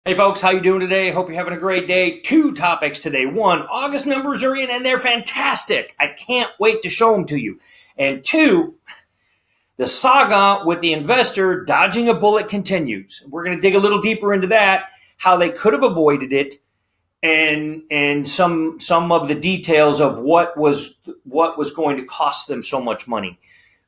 Hey folks, how you doing today? Hope you're having a great day. Two topics today. One, August numbers are in and they're fantastic. I can't wait to show them to you. And two, the saga with the investor dodging a bullet continues. We're going to dig a little deeper into that, how they could have avoided it, and some of the details of what was going to cost them so much money.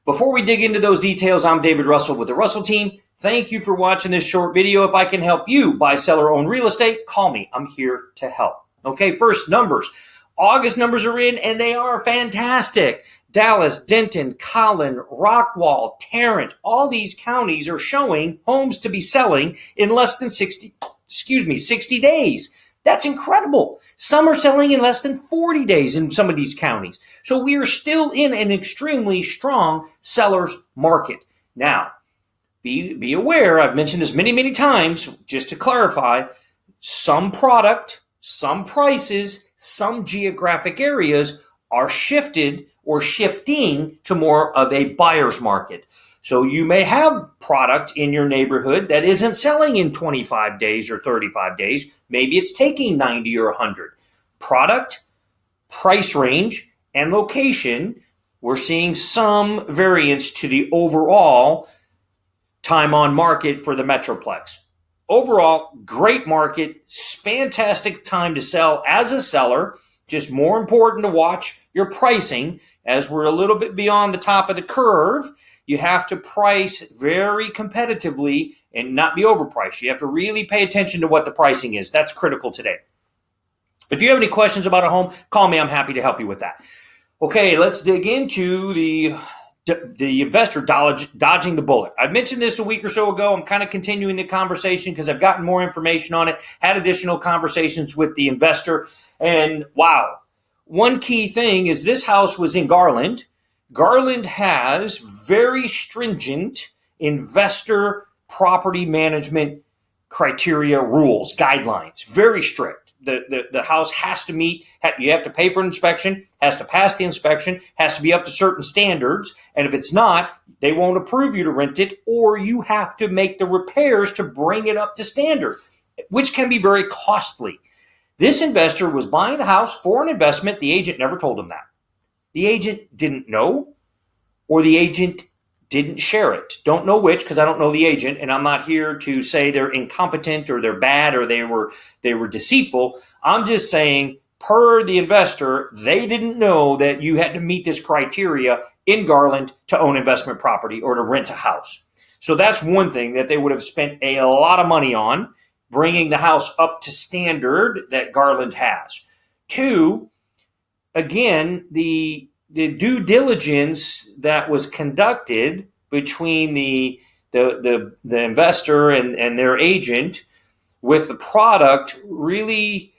Before we dig into those details, I'm David Russell with the Russell team. Thank you for watching this short video. If I can help you buy, sell, or own real estate, call me. I'm here to help. Okay, first, numbers. August numbers are in, and they are fantastic. Dallas, Denton, Collin, Rockwall, Tarrant, all these counties are showing homes to be selling in less than 60 days. That's incredible. Some are selling in less than 40 days in some of these counties. So we are still in an extremely strong seller's market. Now, be aware, I've mentioned this many times, just to clarify, some product, some prices, some geographic areas are shifted or shifting to more of a buyer's market. So you may have product in your neighborhood that isn't selling in 25 days or 35 days. Maybe it's taking 90 or 100. Product, price range, and location, we're seeing some variance to the overall time on market for the Metroplex. Overall, great market, fantastic time to sell as a seller. Just more important to watch your pricing as we're a little bit beyond the top of the curve. You have to price very competitively and not be overpriced. You have to really pay attention to what the pricing is. That's critical today. If you have any questions about a home, call me. I'm happy to help you with that. Okay, let's dig into the investor dodging the bullet. I mentioned this a week or so ago. I'm kind of continuing the conversation because I've gotten more information on it, had additional conversations with the investor, and wow. One key thing is this house was in Garland. Garland has very stringent investor property management criteria, rules, guidelines, very strict. The house has to meet, you have to pay for an inspection, has to pass the inspection, has to be up to certain standards. And if it's not, they won't approve you to rent it, or you have to make the repairs to bring it up to standard, which can be very costly. This investor was buying the house for an investment. The agent never told him that. The agent didn't know, or the agent didn't share it. Don't know which, because I don't know the agent, and I'm not here to say they're incompetent or they're bad or they were deceitful. I'm just saying, per the investor, they didn't know that you had to meet this criteria in Garland to own investment property or to rent a house. So that's one thing that they would have spent a lot of money on, bringing the house up to standard that Garland has. Two, again, the due diligence that was conducted between the investor and their agent with the product really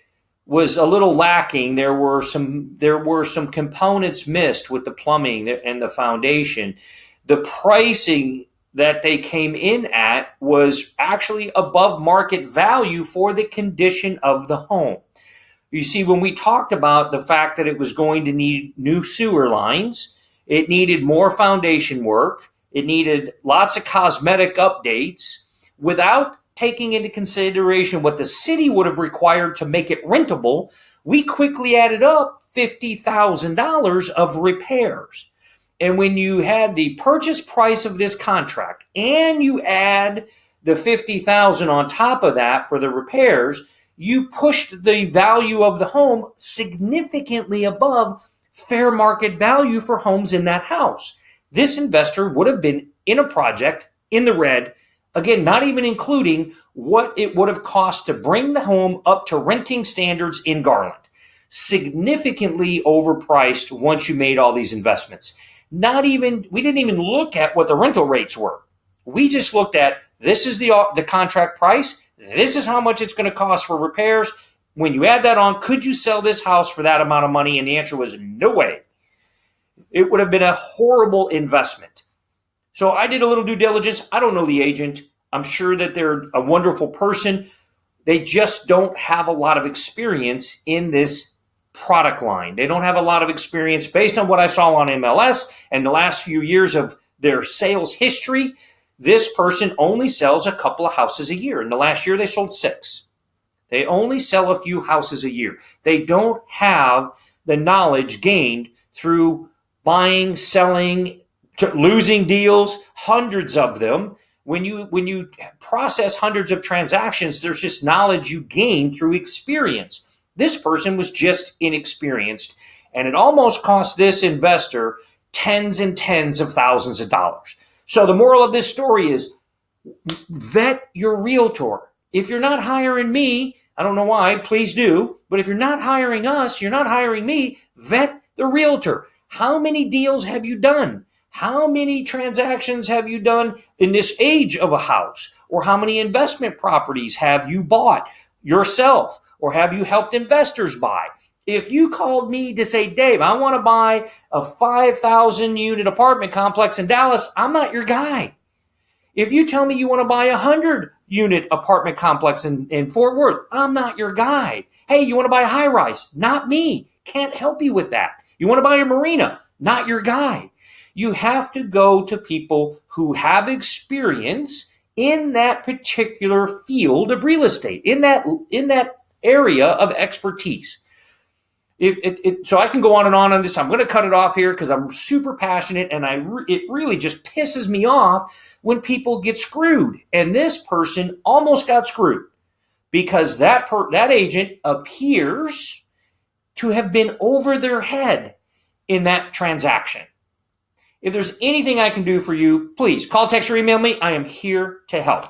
was a little lacking. There were some components missed with the plumbing and the foundation. The pricing that they came in at was actually above market value for the condition of the home. You see, when we talked about the fact that it was going to need new sewer lines, it needed more foundation work, it needed lots of cosmetic updates, without taking into consideration what the city would have required to make it rentable, we quickly added up $50,000 of repairs. And when you had the purchase price of this contract and you add the $50,000 on top of that for the repairs, you pushed the value of the home significantly above fair market value for homes in that house. This investor would have been in a project in the red, again, not even including what it would have cost to bring the home up to renting standards in Garland. Significantly overpriced once you made all these investments. We didn't even look at what the rental rates were. We just looked at, this is the contract price. This is how much it's going to cost for repairs. When you add that on, could you sell this house for that amount of money? And the answer was no way. It would have been a horrible investment. So I did a little due diligence. I don't know the agent. I'm sure that they're a wonderful person. They just don't have a lot of experience in this product line. They don't have a lot of experience based on what I saw on MLS and the last few years of their sales history. This person only sells a couple of houses a year. In the last year, they sold 6. They only sell a few houses a year. They don't have the knowledge gained through buying, selling, losing deals, hundreds of them. When you process hundreds of transactions, there's just knowledge you gain through experience. This person was just inexperienced, and it almost cost this investor tens and tens of thousands of dollars. So the moral of this story is vet your realtor. If you're not hiring me, I don't know why, please do, but if you're not hiring us, you're not hiring me, vet the realtor. How many deals have you done? How many transactions have you done in this age of a house? Or how many investment properties have you bought yourself? Or have you helped investors buy? If you called me to say, Dave, I want to buy a 5,000 unit apartment complex in Dallas, I'm not your guy. If you tell me you want to buy a 100 unit apartment complex in Fort Worth, I'm not your guy. Hey, you want to buy a high rise? Not me. Can't help you with that. You want to buy a marina? Not your guy. You have to go to people who have experience in that particular field of real estate, in that area of expertise. So I can go on this. I'm going to cut it off here because I'm super passionate, and it really just pisses me off when people get screwed. And this person almost got screwed because that agent appears to have been over their head in that transaction. If there's anything I can do for you, please call, text, or email me. I am here to help.